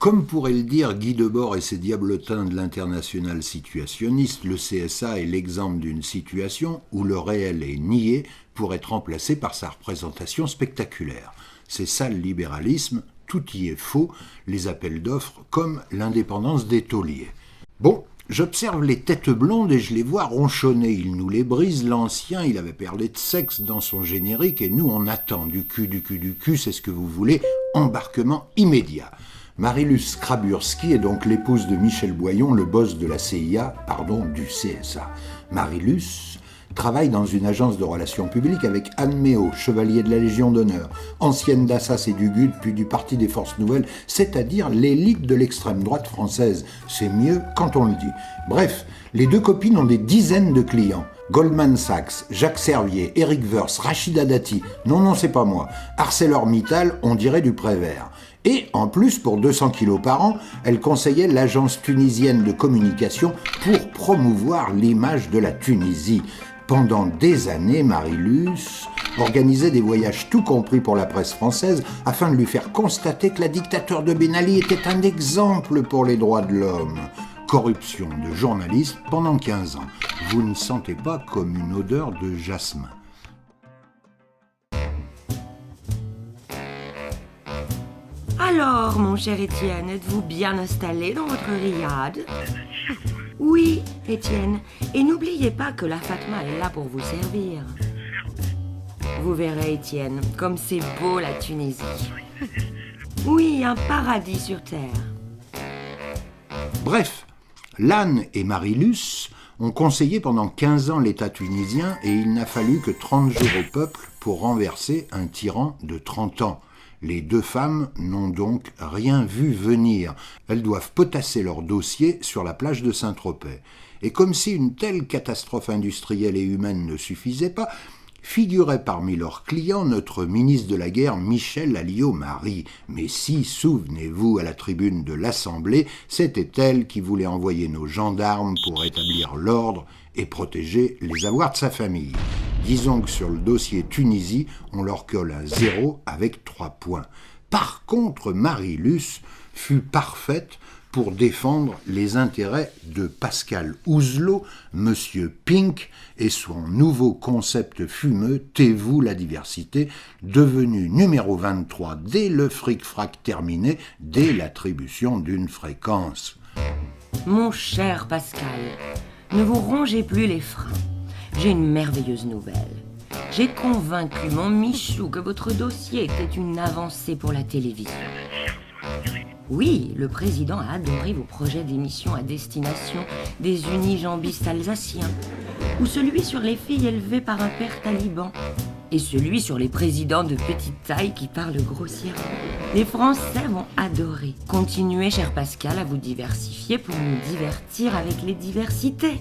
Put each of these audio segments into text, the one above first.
Comme pourrait le dire Guy Debord et ses diablotins de l'international situationniste, le CSA est l'exemple d'une situation où le réel est nié pour être remplacé par sa représentation spectaculaire. C'est ça le libéralisme, tout y est faux, les appels d'offres comme l'indépendance des tauliers. Bon, j'observe les têtes blondes et je les vois ronchonner, ils nous les brisent, l'ancien il avait parlé de sexe dans son générique et nous on attend du cul, c'est ce que vous voulez, embarquement immédiat. Marilus Skraburski est donc l'épouse de Michel Boyon, le boss de la CIA, du CSA. Marilus travaille dans une agence de relations publiques avec Anne Méot, chevalier de la Légion d'honneur, ancienne d'Assas et du GUD, puis du Parti des Forces Nouvelles, c'est-à-dire l'élite de l'extrême droite française. C'est mieux quand on le dit. Bref, les deux copines ont des dizaines de clients. Goldman Sachs, Jacques Servier, Eric Woerth, Rachida Dati, non, c'est pas moi. ArcelorMittal, on dirait du Prévert. Et en plus, pour 200 kilos par an, elle conseillait l'agence tunisienne de communication pour promouvoir l'image de la Tunisie. Pendant des années, Marilus organisait des voyages tout compris pour la presse française afin de lui faire constater que la dictature de Ben Ali était un exemple pour les droits de l'homme. Corruption de journaliste pendant 15 ans. Vous ne sentez pas comme une odeur de jasmin. Alors, mon cher Étienne, êtes-vous bien installé dans votre riad ? Oui, Étienne, et n'oubliez pas que la Fatma est là pour vous servir. Vous verrez, Étienne, comme c'est beau la Tunisie. Oui, un paradis sur terre. Bref, Lannes et Marilus ont conseillé pendant 15 ans l'État tunisien et il n'a fallu que 30 jours au peuple pour renverser un tyran de 30 ans. Les deux femmes n'ont donc rien vu venir. Elles doivent potasser leur dossier sur la plage de Saint-Tropez. Et comme si une telle catastrophe industrielle et humaine ne suffisait pas, figurait parmi leurs clients notre ministre de la Guerre Michel Alliot-Marie. Mais si, souvenez-vous, à la tribune de l'Assemblée, c'était elle qui voulait envoyer nos gendarmes pour rétablir l'ordre et protéger les avoirs de sa famille. Disons que sur le dossier Tunisie, on leur colle un 0 avec 3 points. Par contre, Marilus fut parfaite pour défendre les intérêts de Pascal Ouzelot, Monsieur Pink, et son nouveau concept fumeux « Taisez-vous la diversité », devenu numéro 23 dès le fric-frac terminé, dès l'attribution d'une fréquence. Mon cher Pascal, ne vous rongez plus les freins. J'ai une merveilleuse nouvelle. J'ai convaincu mon Michou que votre dossier était une avancée pour la télévision. Oui, le président a adoré vos projets d'émission à destination des unijambistes alsaciens, ou celui sur les filles élevées par un père taliban, et celui sur les présidents de petite taille qui parlent grossièrement. Les Français vont adorer. Continuez, cher Pascal, à vous diversifier pour nous divertir avec les diversités.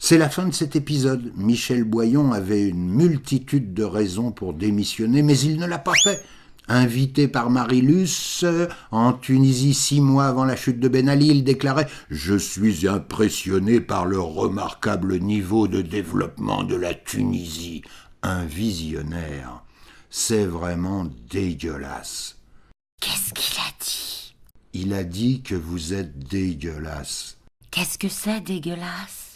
C'est la fin de cet épisode. Michel Boyon avait une multitude de raisons pour démissionner, mais il ne l'a pas fait. Invité par Marilus, en Tunisie 6 mois avant la chute de Ben Ali, il déclarait « Je suis impressionné par le remarquable niveau de développement de la Tunisie. » Un visionnaire. C'est vraiment dégueulasse. Qu'est-ce qu'il a dit ? Il a dit que vous êtes dégueulasse. Qu'est-ce que c'est dégueulasse ?